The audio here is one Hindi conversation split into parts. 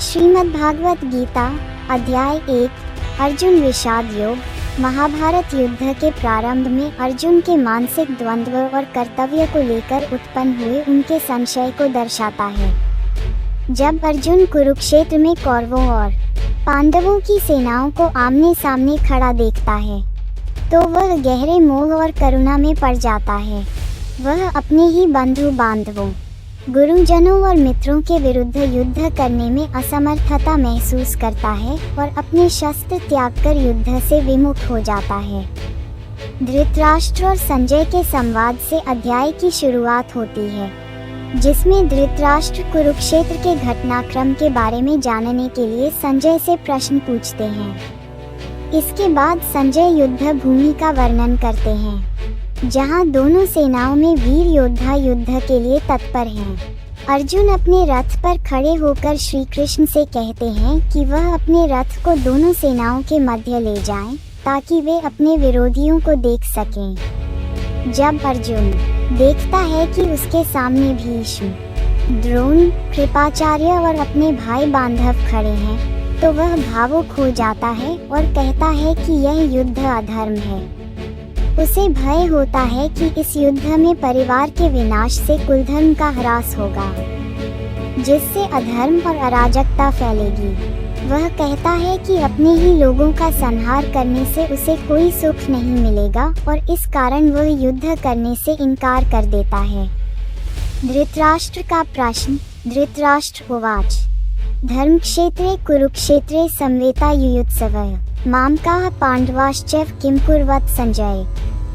श्रीमद्भागवत गीता अध्याय 1 अर्जुन विषाद योग। महाभारत युद्ध के प्रारंभ में अर्जुन के मानसिक द्वंद्व और कर्तव्य को लेकर उत्पन्न हुए उनके संशय को दर्शाता है। जब अर्जुन कुरुक्षेत्र में कौरवों और पांडवों की सेनाओं को आमने सामने खड़ा देखता है तो वह गहरे मोह और करुणा में पड़ जाता है। वह अपने ही बंधु बांधवों, गुरुजनों और मित्रों के विरुद्ध युद्ध करने में असमर्थता महसूस करता है और अपने शस्त्र त्याग कर युद्ध से विमुख हो जाता है। धृतराष्ट्र और संजय के संवाद से अध्याय की शुरुआत होती है, जिसमें धृतराष्ट्र कुरुक्षेत्र के घटनाक्रम के बारे में जानने के लिए संजय से प्रश्न पूछते हैं। इसके बाद संजय युद्ध भूमि का वर्णन करते हैं, जहां दोनों सेनाओं में वीर योद्धा युद्ध के लिए तत्पर हैं। अर्जुन अपने रथ पर खड़े होकर श्री कृष्ण से कहते हैं कि वह अपने रथ को दोनों सेनाओं के मध्य ले जाएं, ताकि वे अपने विरोधियों को देख सकें। जब अर्जुन देखता है कि उसके सामने भीष्म, द्रोण, कृपाचार्य और अपने भाई बांधव खड़े हैं, तो वह भावुक हो जाता है और कहता है कि यह युद्ध अधर्म है। उसे भय होता है कि इस युद्ध में परिवार के विनाश से कुलधर्म का ह्रास होगा, जिससे अधर्म और अराजकता फैलेगी। वह कहता है कि अपने ही लोगों का संहार करने से उसे कोई सुख नहीं मिलेगा और इस कारण वह युद्ध करने से इनकार कर देता है। धृतराष्ट्र का प्रश्न। धृतराष्ट्र उवाच धर्मक्षेत्रे कुरुक्षेत्रे संवेता युयुत्सवः मामकाः पांडवाश्चैव किं कुर्वत संजय।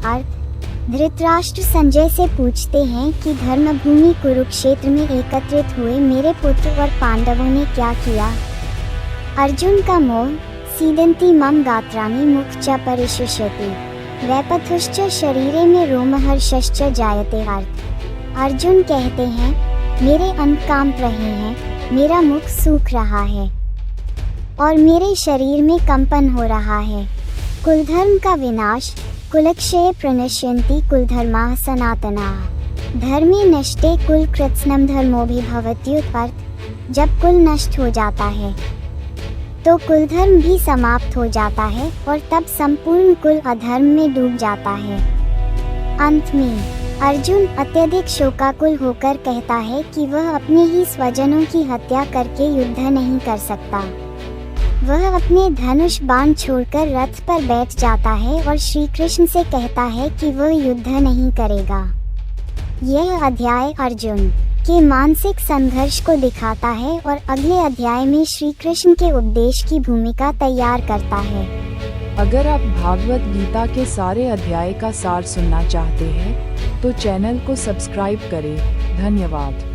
अर्थ। धृतराष्ट्र संजय से पूछते हैं कि धर्मभूमि कुरुक्षेत्र में एकत्रित हुए मेरे पुत्र और पांडवों ने क्या किया। अर्जुन का मोह। सीदन्ति मम गात्राणि मुख च परिशुष्यति वैपथुश्च शरीरे में रोमहर्षश्च जायते। अर्थ। अर्जुन कहते हैं, मेरे अंग कांप रहे हैं, मेरा मुख सूख रहा है और मेरे शरीर में कंपन हो रहा है। कुलधर्म का विनाश। कुलक्षये प्रणश्यन्ति कुलधर्माः सनातनाः धर्मे नष्टे कुल कृत्स्नं धर्मोऽभिभवत्युत। अर्थ। जब कुल नष्ट हो जाता है तो कुलधर्म भी समाप्त हो जाता है और तब संपूर्ण कुल अधर्म में डूब जाता है। अंत में अर्जुन अत्यधिक शोकाकुल होकर कहता है कि वह अपने ही स्वजनों की हत्या करके युद्ध नहीं कर सकता। वह अपने धनुष बाण छोड़कर रथ पर बैठ जाता है और श्री कृष्ण से कहता है कि वह युद्ध नहीं करेगा। यह अध्याय अर्जुन के मानसिक संघर्ष को दिखाता है और अगले अध्याय में श्री कृष्ण के उपदेश की भूमिका तैयार करता है। अगर आप भागवत गीता के सारे अध्याय का सार सुनना चाहते हैं तो चैनल को सब्सक्राइब करें। धन्यवाद।